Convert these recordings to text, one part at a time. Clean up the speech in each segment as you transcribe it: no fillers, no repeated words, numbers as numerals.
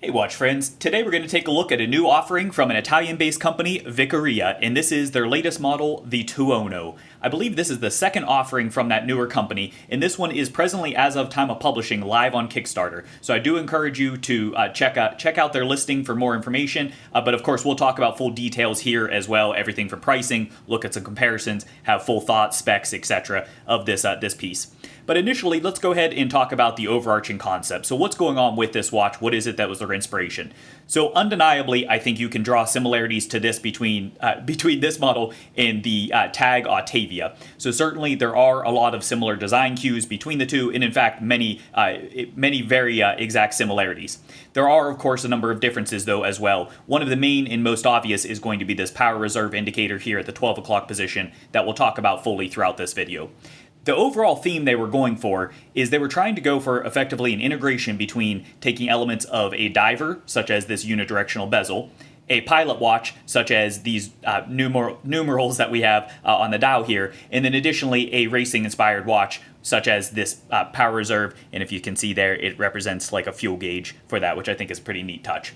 Hey watch friends, today we're going to take a look at a new offering from an Italian-based company, Viqueria, and this is their latest model, the Tuono. I believe this is the second offering from that newer company, and this one is presently, as of time of publishing, live on Kickstarter. So I do encourage you to check out their listing for more information, but of course we'll talk about full details here as well, everything from pricing, look at some comparisons, have full thoughts, specs, etc. of this piece. But initially, let's go ahead and talk about the overarching concept. So what's going on with this watch? What is it that was their inspiration? So undeniably, I think you can draw similarities to this between this model and the Tag Autavia. So certainly there are a lot of similar design cues between the two, and in fact, many very exact similarities. There are, of course, a number of differences, though, as well. One of the main and most obvious is going to be this power reserve indicator here at the 12 o'clock position that we'll talk about fully throughout this video. The overall theme they were going for is they were trying to go for effectively an integration between taking elements of a diver, such as this unidirectional bezel, a pilot watch, such as these numerals that we have on the dial here, and then additionally a racing-inspired watch, such as this power reserve, and if you can see there, it represents like a fuel gauge for that, which I think is a pretty neat touch.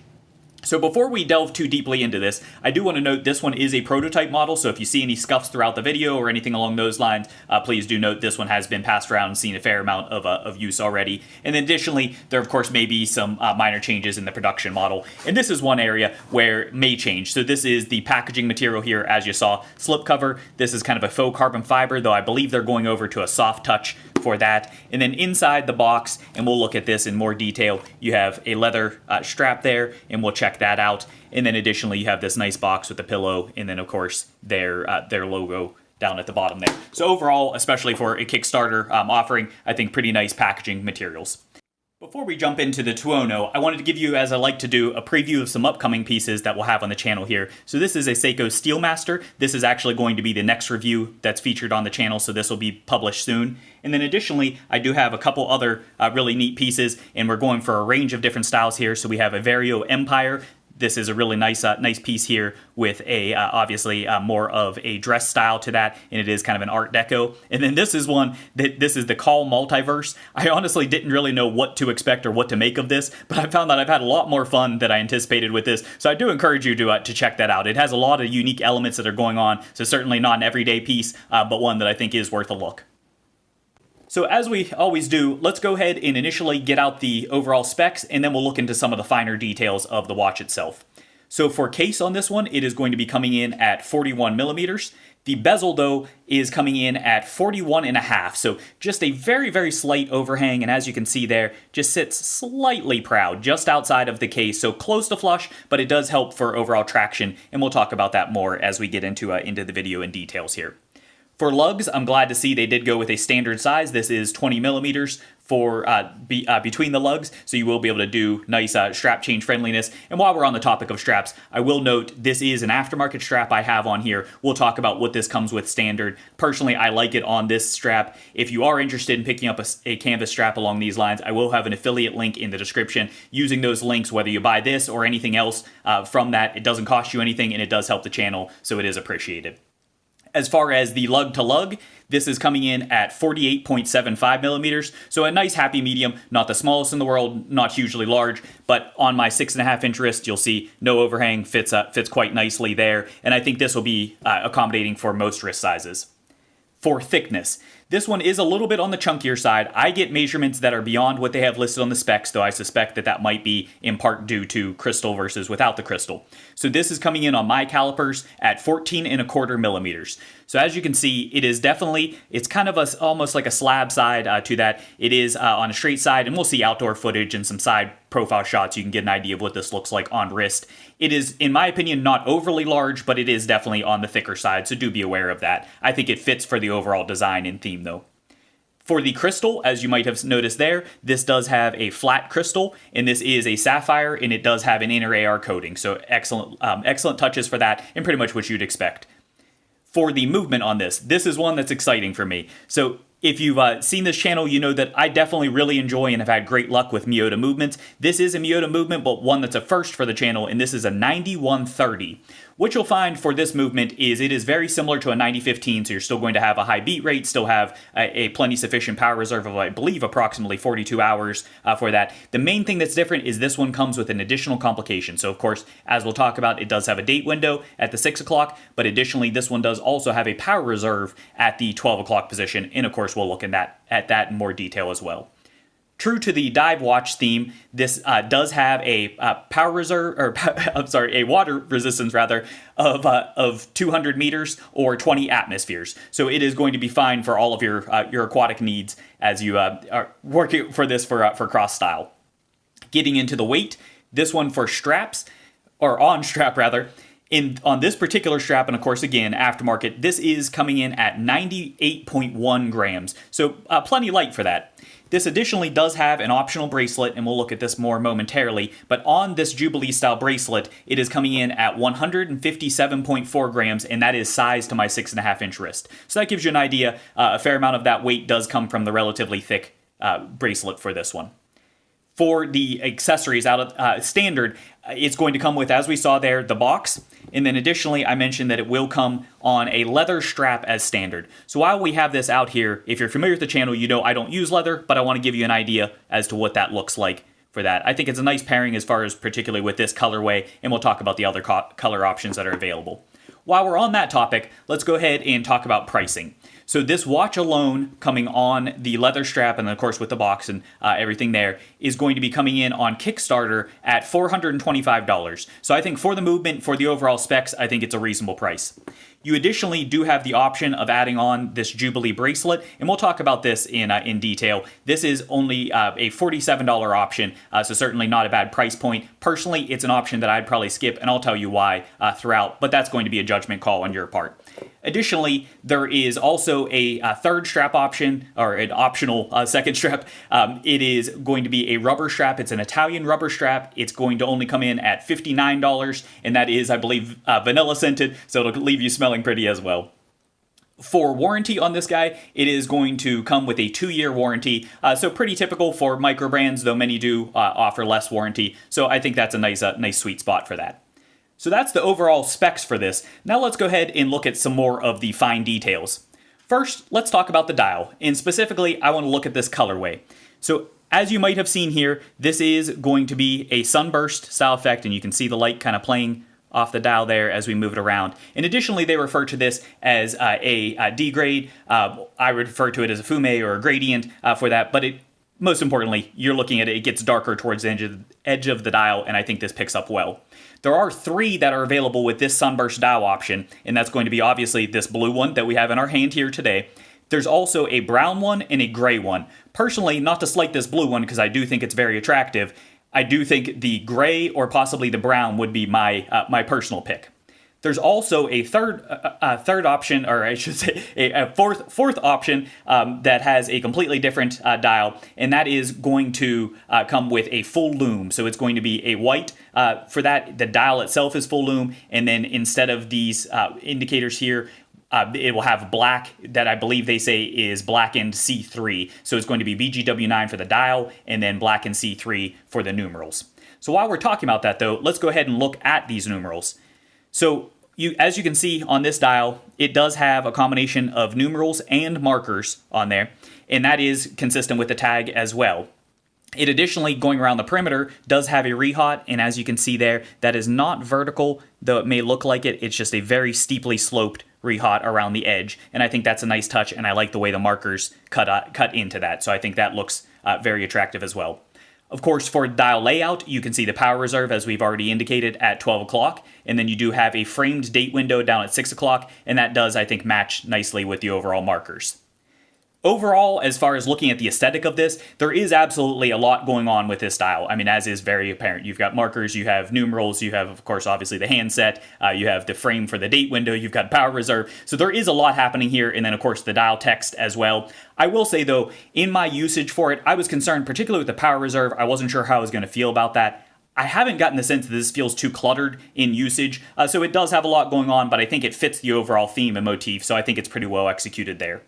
So before we delve too deeply into this, I do want to note this one is a prototype model, so if you see any scuffs throughout the video or anything along those lines, please do note this one has been passed around and seen a fair amount of use already. And then additionally, there of course may be some minor changes in the production model, and this is one area where it may change. So this is the packaging material here, as you saw, slipcover. This is kind of a faux carbon fiber, though I believe they're going over to a soft touch for that. And then inside the box, and we'll look at this in more detail, you have a leather strap there, and we'll check that out. And then additionally, you have this nice box with the pillow, and then of course their logo down at the bottom there. So overall, especially for a Kickstarter offering, I think pretty nice packaging materials. Before we jump into the Tuono, I wanted to give you, as I like to do, a preview of some upcoming pieces that we'll have on the channel here. So this is a Seiko Steelmaster. This is actually going to be the next review that's featured on the channel, so this will be published soon. And then additionally, I do have a couple other really neat pieces, and we're going for a range of different styles here. So we have a Vario Empire. This is a really nice piece here with a obviously more of a dress style to that, and it is kind of an Art Deco. And then this is one that this is the Call Multiverse. I honestly didn't really know what to expect or what to make of this, but I found that I've had a lot more fun than I anticipated with this. So I do encourage you to check that out. It has a lot of unique elements that are going on, so certainly not an everyday piece, but one that I think is worth a look. So as we always do, let's go ahead and initially get out the overall specs, and then we'll look into some of the finer details of the watch itself. So for case on this one, it is going to be coming in at 41 millimeters. The bezel, though, is coming in at 41.5, so just a very, very slight overhang, and as you can see there, just sits slightly proud, just outside of the case, so close to flush, but it does help for overall traction, and we'll talk about that more as we get into the video in details here. For lugs, I'm glad to see they did go with a standard size. This is 20 millimeters for between the lugs, so you will be able to do nice strap change friendliness. And while we're on the topic of straps, I will note this is an aftermarket strap I have on here. We'll talk about what this comes with standard. Personally, I like it on this strap. If you are interested in picking up a canvas strap along these lines, I will have an affiliate link in the description. Using those links, whether you buy this or anything else from that, it doesn't cost you anything, and it does help the channel, so it is appreciated. As far as the lug-to-lug, this is coming in at 48.75 millimeters, so a nice happy medium, not the smallest in the world, not hugely large, but on my 6.5-inch wrist, you'll see no overhang, fits quite nicely there, and I think this will be accommodating for most wrist sizes. For thickness, this one is a little bit on the chunkier side. I get measurements that are beyond what they have listed on the specs, though I suspect that might be in part due to crystal versus without the crystal. So this is coming in on my calipers at 14.25 millimeters. So as you can see, it is definitely, it's kind of almost like a slab side to that. It is on a straight side, and we'll see outdoor footage and some side profile shots. You can get an idea of what this looks like on wrist. It is, in my opinion, not overly large, but it is definitely on the thicker side, so do be aware of that. I think it fits for the overall design and theme, though. For the crystal, as you might have noticed there, this does have a flat crystal, and this is a sapphire, and it does have an inner AR coating, so excellent touches for that, and pretty much what you'd expect. For the movement on this is one that's exciting for me. So if you've seen this channel, you know that I definitely really enjoy and have had great luck with Miyota movements. This is a Miyota movement, but one that's a first for the channel, and this is a 9130. What you'll find for this movement is it is very similar to a 9015, so you're still going to have a high beat rate, still have a plenty sufficient power reserve of, I believe, approximately 42 hours for that. The main thing that's different is this one comes with an additional complication. So, of course, as we'll talk about, it does have a date window at the 6 o'clock, but additionally, this one does also have a power reserve at the 12 o'clock position, and of course, we'll look at that in more detail as well. True to the dive watch theme, this does have a power reserve, or a water resistance rather, of 200 meters or 20 atmospheres. So it is going to be fine for all of your aquatic needs as you are working for this for cross style. Getting into the weight, this one for straps, or on strap rather. On this particular strap, and of course, again, aftermarket, this is coming in at 98.1 grams. So plenty light for that. This additionally does have an optional bracelet, and we'll look at this more momentarily, but on this Jubilee style bracelet, it is coming in at 157.4 grams, and that is sized to my 6.5 inch wrist. So that gives you an idea. A fair amount of that weight does come from the relatively thick bracelet for this one. For the accessories out of standard, it's going to come with, as we saw there, the box. And then additionally, I mentioned that it will come on a leather strap as standard. So while we have this out here, if you're familiar with the channel, you know I don't use leather, but I want to give you an idea as to what that looks like for that. I think it's a nice pairing as far as particularly with this colorway, and we'll talk about the other color options that are available. While we're on that topic, let's go ahead and talk about pricing. So this watch alone, coming on the leather strap, and then of course with the box and everything there, is going to be coming in on Kickstarter at $425. So I think for the movement, for the overall specs, I think it's a reasonable price. You additionally do have the option of adding on this Jubilee bracelet, and we'll talk about this in detail. This is only a $47 option, so certainly not a bad price point. Personally, it's an option that I'd probably skip, and I'll tell you why throughout, but that's going to be a judgment call on your part. Additionally, there is also a third strap option, or an optional second strap. It is going to be a rubber strap. It's an Italian rubber strap. It's going to only come in at $59, and that is, I believe, vanilla scented, so it'll leave you smelling pretty as well. For warranty on this guy, it is going to come with a 2-year warranty, so pretty typical for micro brands, though many do offer less warranty, so I think that's a nice sweet spot for that. So that's the overall specs for this. Now let's go ahead and look at some more of the fine details. First, let's talk about the dial, and specifically, I want to look at this colorway. So as you might have seen here, this is going to be a sunburst style effect, and you can see the light kind of playing off the dial there as we move it around. And additionally, they refer to this as a D-grade. I would refer to it as a fume or a gradient for that, but most importantly, you're looking at it, it gets darker towards the edge of the dial, and I think this picks up well. There are 3 that are available with this sunburst dial option, and that's going to be obviously this blue one that we have in our hand here today. There's also a brown one and a gray one. Personally, not to slight this blue one because I do think it's very attractive, I do think the gray or possibly the brown would be my personal pick. There's also a third option, or I should say a fourth option that has a completely different dial, and that is going to come with a full loom. So it's going to be a white. For that, the dial itself is full loom, and then instead of these indicators here, it will have black that I believe they say is blackened C3. So it's going to be BGW9 for the dial, and then blackened C3 for the numerals. So while we're talking about that, though, let's go ahead and look at these numerals. So as you can see on this dial, it does have a combination of numerals and markers on there, and that is consistent with the tag as well. It additionally, going around the perimeter, does have a rehaut, and as you can see there, that is not vertical, though it may look like it. It's just a very steeply sloped rehaut around the edge, and I think that's a nice touch, and I like the way the markers cut into that, so I think that looks very attractive as well. Of course, for dial layout, you can see the power reserve, as we've already indicated, at 12 o'clock, and then you do have a framed date window down at 6 o'clock, and that does, I think, match nicely with the overall markers. Overall, as far as looking at the aesthetic of this, there is absolutely a lot going on with this dial. I mean, as is very apparent. You've got markers, you have numerals, you have, of course, obviously the handset, you have the frame for the date window, you've got power reserve. So there is a lot happening here, and then, of course, the dial text as well. I will say, though, in my usage for it, I was concerned, particularly with the power reserve. I wasn't sure how I was going to feel about that. I haven't gotten the sense that this feels too cluttered in usage, so it does have a lot going on, but I think it fits the overall theme and motif, so I think it's pretty well executed there.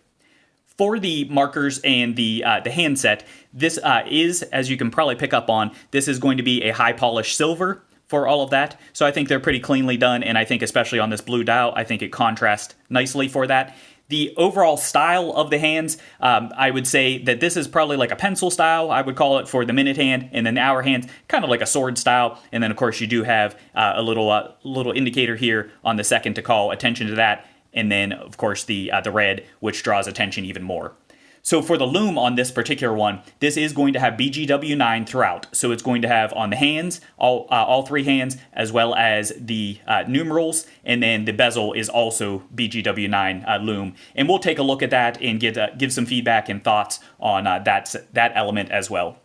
For the markers and the handset, this is, as you can probably pick up on, this is going to be a high polished silver for all of that. So I think they're pretty cleanly done, and I think especially on this blue dial, I think it contrasts nicely for that. The overall style of the hands, I would say that this is probably like a pencil style, I would call it, for the minute hand, and then the hour hands, kind of like a sword style. And then, of course, you do have a little indicator here on the second to call attention to that. And then, of course, the red, which draws attention even more. So for the loom on this particular one, this is going to have BGW9 throughout. So it's going to have on the hands, all three hands, as well as the numerals, and then the bezel is also BGW9 loom. And we'll take a look at that and give some feedback and thoughts on that element as well.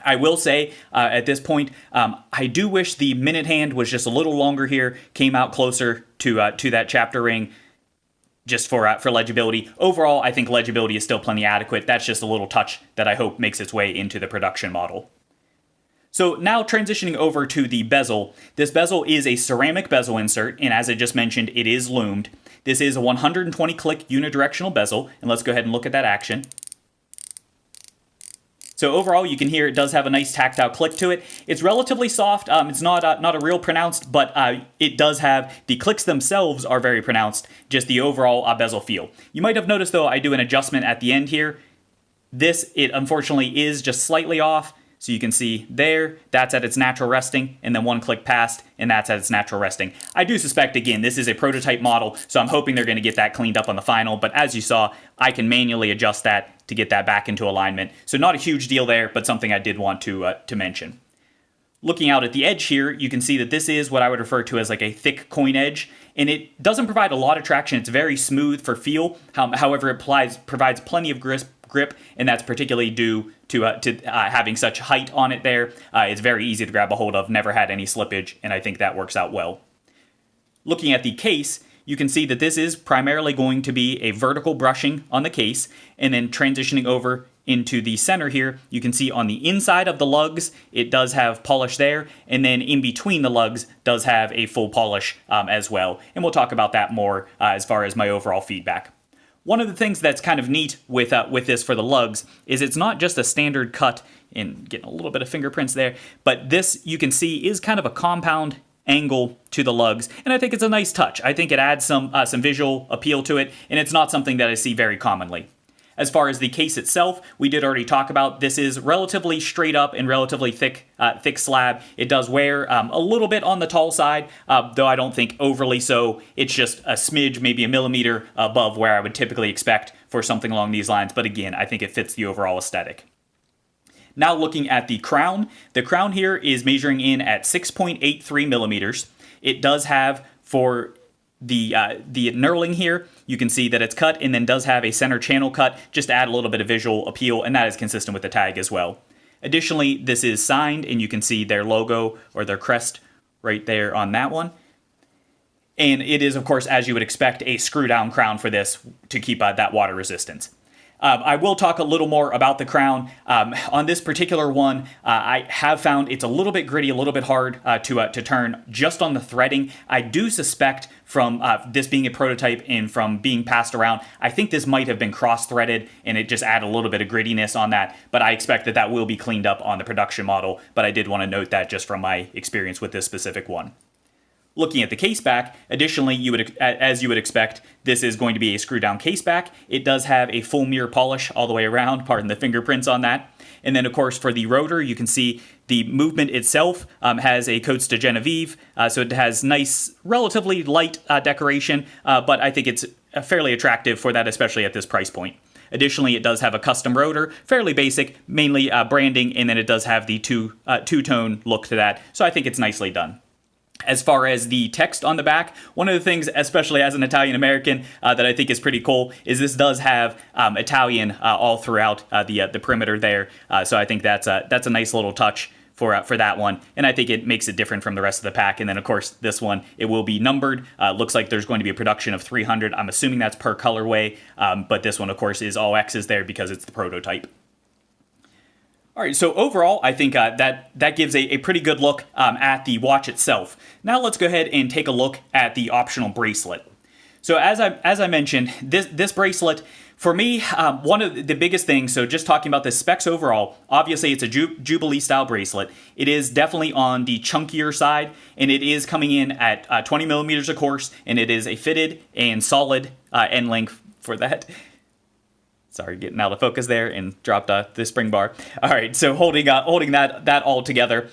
I will say at this point, I do wish the minute hand was just a little longer here, came out closer to that chapter ring, just for legibility. Overall, I think legibility is still plenty adequate. That's just a little touch that I hope makes its way into the production model. So now transitioning over to the bezel. This bezel is a ceramic bezel insert, and as I just mentioned, it is loomed. This is a 120 click unidirectional bezel, and let's go ahead and look at that action. So overall, you can hear it does have a nice tactile click to it. It's relatively soft. It's not a real pronounced, but it does have, the clicks themselves are very pronounced, just the overall bezel feel. You might have noticed, though, I do an adjustment at the end here. It unfortunately is just slightly off. So you can see there, that's at its natural resting, and then one click past, and that's at its natural resting. I do suspect, again, this is a prototype model, so I'm hoping they're going to get that cleaned up on the final, but as you saw, I can manually adjust that to get that back into alignment. So not a huge deal there, but something I did want to mention. Looking out at the edge here, you can see that this is what I would refer to as like a thick coin edge, and it doesn't provide a lot of traction. It's very smooth for feel. However, it provides plenty of grip, and that's particularly due to having such height on it there. It's very easy to grab a hold of, never had any slippage, and I think that works out well. Looking at the case, you can see that this is primarily going to be a vertical brushing on the case, and then transitioning over into the center here, you can see on the inside of the lugs, it does have polish there, and then in between the lugs does have a full polish as well. And we'll talk about that more as far as my overall feedback. One of the things that's kind of neat with this for the lugs is it's not just a standard cut, and getting a little bit of fingerprints there, but this, you can see, is kind of a compound angle to the lugs, and I think it's a nice touch. I think it adds some visual appeal to it, and it's not something that I see very commonly. As far as the case itself, we did already talk about, this is relatively straight up and relatively thick slab. It does wear a little bit on the tall side, though I don't think overly so. It's just a smidge, maybe a millimeter above where I would typically expect for something along these lines. But again, I think it fits the overall aesthetic. Now looking at the crown here is measuring in at 6.83 millimeters. It does have, for the knurling here, you can see that it's cut and then does have a center channel cut just to add a little bit of visual appeal, and that is consistent with the tag as well. Additionally, this is signed, and you can see their logo or their crest right there on that one. And it is, of course, as you would expect, a screw-down crown for this to keep that water resistance. I will talk a little more about the crown. On this particular one, I have found it's a little bit gritty, a little bit hard to turn just on the threading. I do suspect from this being a prototype and from being passed around, I think this might have been cross-threaded and it just added a little bit of grittiness on that, but I expect that will be cleaned up on the production model, but I did want to note that just from my experience with this specific one. Looking at the case back, additionally, as you would expect, this is going to be a screw-down case back. It does have a full mirror polish all the way around, pardon the fingerprints on that. And then, of course, for the rotor, you can see the movement itself has a Coats de Genevieve, so it has nice, relatively light decoration, but I think it's fairly attractive for that, especially at this price point. Additionally, it does have a custom rotor, fairly basic, mainly branding, and then it does have the two-tone look to that, so I think it's nicely done. As far as the text on the back, one of the things, especially as an Italian-American, that I think is pretty cool is this does have Italian all throughout the perimeter there. So I think that's a nice little touch for that one, and I think it makes it different from the rest of the pack. And then, of course, this one, it will be numbered. Looks like there's going to be a production of 300. I'm assuming that's per colorway, but this one, of course, is all X's there because it's the prototype. All right, so overall, I think that gives a pretty good look at the watch itself. Now let's go ahead and take a look at the optional bracelet. So as I mentioned, this bracelet, For me, one of the biggest things, so just talking about the specs overall, obviously it's a Jubilee style bracelet. It is definitely on the chunkier side, and it is coming in at 20 millimeters of course, and it is a fitted and solid end length for that. Sorry, getting out of focus there and dropped the spring bar. All right, so holding that all together.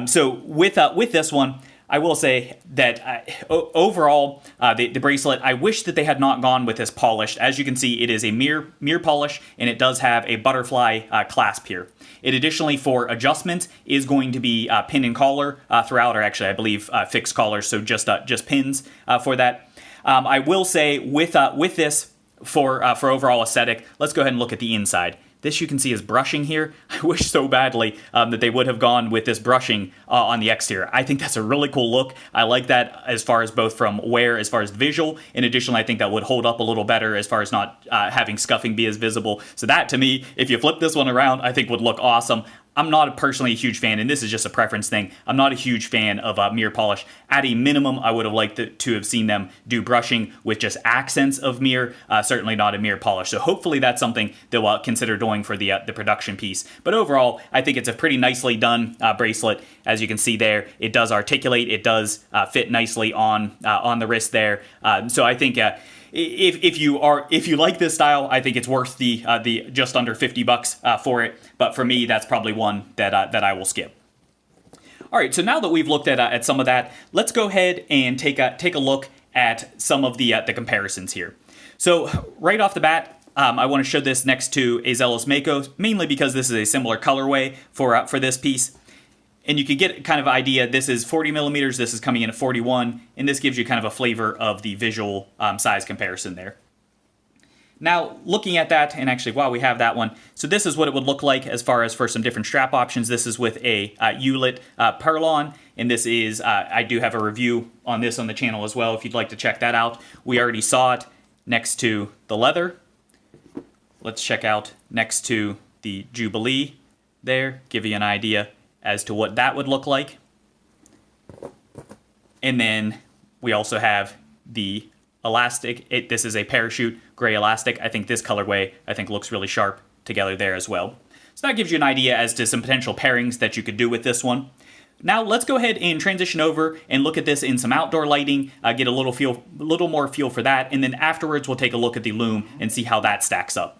So with this one, I will say that overall, the bracelet, I wish that they had not gone with this polished. As you can see, it is a mirror polish, and it does have a butterfly clasp here. It additionally, for adjustments, is going to be pin and collar throughout, or actually, I believe, fixed collars, so just pins for that. I will say, with this, for overall aesthetic, let's go ahead and look at the inside. This you can see is brushing here. I wish so badly that they would have gone with this brushing on the exterior. I think that's a really cool look. I like that as far as both from wear, as far as visual. In addition, I think that would hold up a little better as far as not having scuffing be as visible. So that, to me, if you flip this one around, I think would look awesome. I'm not personally a huge fan, and this is just a preference thing. I'm not a huge fan of mirror polish. At a minimum, I would have liked to have seen them do brushing with just accents of mirror, certainly not a mirror polish. So hopefully that's something they'll consider doing for the production piece. But overall, I think it's a pretty nicely done bracelet. As you can see there, it does articulate. It does fit nicely on the wrist there. So I think if you like this style, I think it's worth the just under $50 for it. But for me, that's probably one that I will skip. All right, so now that we've looked at some of that, let's go ahead and take a look at some of the comparisons here. So right off the bat, I want to show this next to a Zealous Mako, mainly because this is a similar colorway for this piece. And you can get kind of an idea, this is 40 millimeters, this is coming in at 41, and this gives you kind of a flavor of the visual size comparison there. Now, looking at that, and actually while we have that one, so this is what it would look like as far as for some different strap options. This is with a Hewlett Perlon, and this is, I do have a review on this on the channel as well if you'd like to check that out. We already saw it next to the leather. Let's check out next to the Jubilee there, give you an idea as to what that would look like. And then we also have the elastic. This is a parachute gray elastic. I think this colorway, looks really sharp together there as well. So that gives you an idea as to some potential pairings that you could do with this one. Now let's go ahead and transition over and look at this in some outdoor lighting, get a little more feel for that, and then afterwards we'll take a look at the lume and see how that stacks up.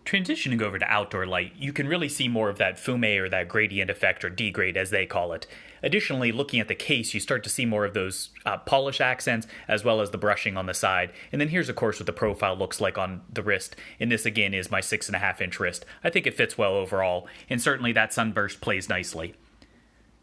Transitioning over to outdoor light, you can really see more of that fume or that gradient effect, or degrade as they call it. Additionally, looking at the case, you start to see more of those polish accents as well as the brushing on the side. And then here's, of course, what the profile looks like on the wrist. And this, again, is my 6.5-inch wrist. I think it fits well overall, and certainly that sunburst plays nicely.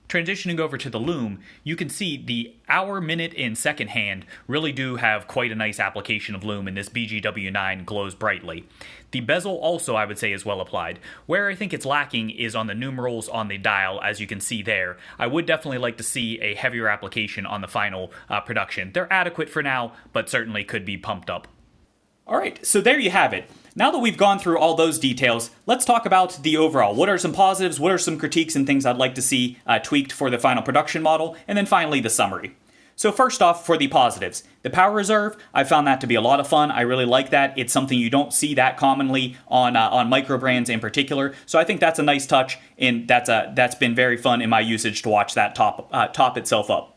Transitioning over to the lume, you can see the hour, minute, and second hand really do have quite a nice application of lume, and this BGW9 glows brightly. The bezel also, I would say, is well applied. Where I think it's lacking is on the numerals on the dial, as you can see there. I would definitely like to see a heavier application on the final production. They're adequate for now, but certainly could be pumped up. All right, so there you have it. Now that we've gone through all those details, let's talk about the overall. What are some positives? What are some critiques and things I'd like to see tweaked for the final production model? And then finally, the summary. So first off, for the positives, the power reserve, I found that to be a lot of fun. I really like that. It's something you don't see that commonly on micro brands in particular. So I think that's a nice touch, and that's been very fun in my usage to watch that top itself up.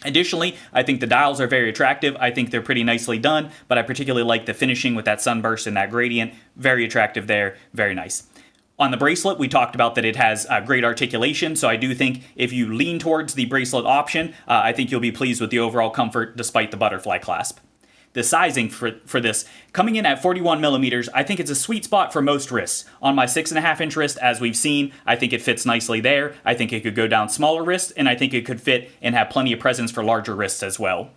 Additionally, I think the dials are very attractive. I think they're pretty nicely done, but I particularly like the finishing with that sunburst and that gradient. Very attractive there, very nice. On the bracelet, we talked about that it has great articulation, so I do think if you lean towards the bracelet option, I think you'll be pleased with the overall comfort despite the butterfly clasp. The sizing for this, coming in at 41 millimeters, I think it's a sweet spot for most wrists. On my 6.5-inch wrist, as we've seen, I think it fits nicely there. I think it could go down smaller wrists, and I think it could fit and have plenty of presence for larger wrists as well.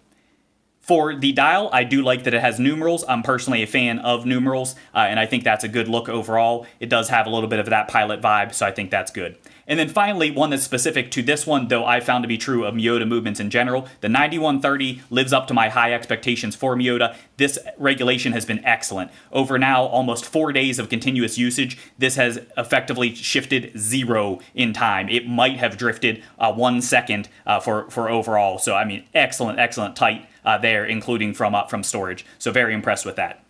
For the dial, I do like that it has numerals. I'm personally a fan of numerals, and I think that's a good look overall. It does have a little bit of that pilot vibe, so I think that's good. And then finally, one that's specific to this one, though I found to be true of Miyota movements in general, the 9130 lives up to my high expectations for Miyota. This regulation has been excellent. Over now almost 4 days of continuous usage, this has effectively shifted 0 in time. It might have drifted 1 second for overall. So I mean, excellent tight there, including from storage. So very impressed with that.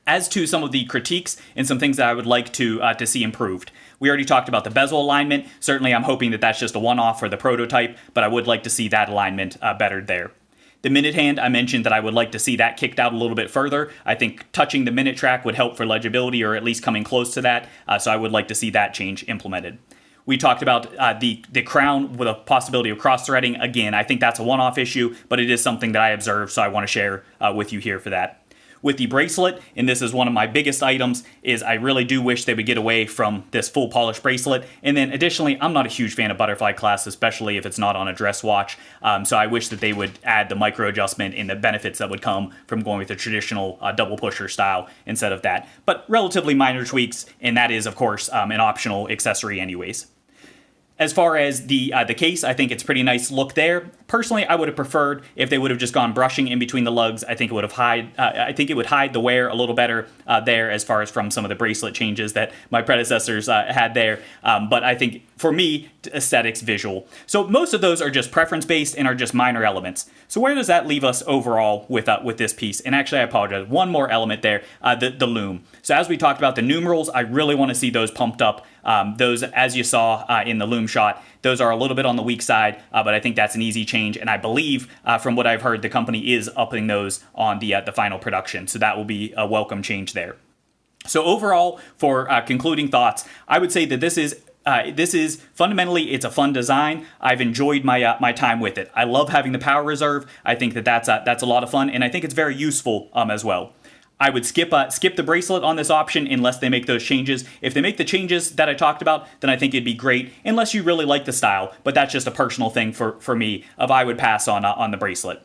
As to some of the critiques and some things that I would like to see improved. We already talked about the bezel alignment. Certainly I'm hoping that that's just a one-off for the prototype, but I would like to see that alignment bettered there. The minute hand, I mentioned that I would like to see that kicked out a little bit further. I think touching the minute track would help for legibility, or at least coming close to that, so I would like to see that change implemented. We talked about the crown with a possibility of cross-threading. Again, I think that's a one-off issue, but it is something that I observed, so I want to share with you here for that. With the bracelet, and this is one of my biggest items, is I really do wish they would get away from this full polished bracelet. And then additionally, I'm not a huge fan of butterfly clasp, especially if it's not on a dress watch. So I wish that they would add the micro adjustment and the benefits that would come from going with the traditional double pusher style instead of that. But relatively minor tweaks, and that is, of course, an optional accessory anyways. As far as the case, I think it's pretty nice look there. Personally, I would have preferred if they would have just gone brushing in between the lugs. I think it would have hide the wear a little better there, as far as from some of the bracelet changes that my predecessors had there. But I think for me, aesthetics, visual. So most of those are just preference based and are just minor elements. So where does that leave us overall with this piece? And actually, I apologize. One more element there, the loom. So as we talked about the numerals, I really want to see those pumped up. Those, as you saw in the loom shot, those are a little bit on the weak side, but I think that's an easy change. And I believe, from what I've heard, the company is upping those on the final production. So that will be a welcome change there. So overall, for concluding thoughts, I would say that this is fundamentally, it's a fun design. I've enjoyed my time with it. I love having the power reserve. I think that's a lot of fun, and I think it's very useful as well. I would skip the bracelet on this option unless they make those changes. If they make the changes that I talked about, then I think it'd be great, unless you really like the style. But that's just a personal thing for me, of I would pass on the bracelet.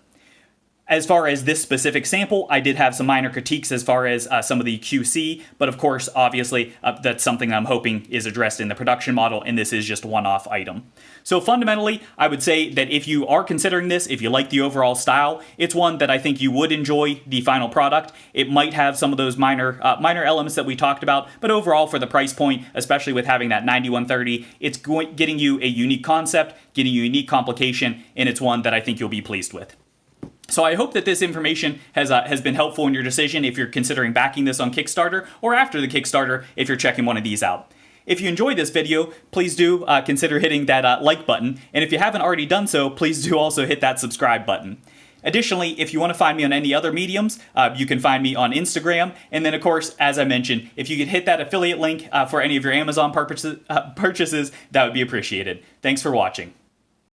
As far as this specific sample, I did have some minor critiques as far as some of the QC, but of course, obviously, that's something that I'm hoping is addressed in the production model, and this is just a one-off item. So fundamentally, I would say that if you are considering this, if you like the overall style, it's one that I think you would enjoy the final product. It might have some of those minor elements that we talked about, but overall, for the price point, especially with having that 9130, it's getting you a unique concept, getting you a unique complication, and it's one that I think you'll be pleased with. So I hope that this information has been helpful in your decision if you're considering backing this on Kickstarter, or after the Kickstarter if you're checking one of these out. If you enjoyed this video, please do consider hitting that like button, and if you haven't already done so, please do also hit that subscribe button. Additionally, if you want to find me on any other mediums, you can find me on Instagram, and then of course, as I mentioned, if you could hit that affiliate link for any of your Amazon purchases, that would be appreciated. Thanks for watching.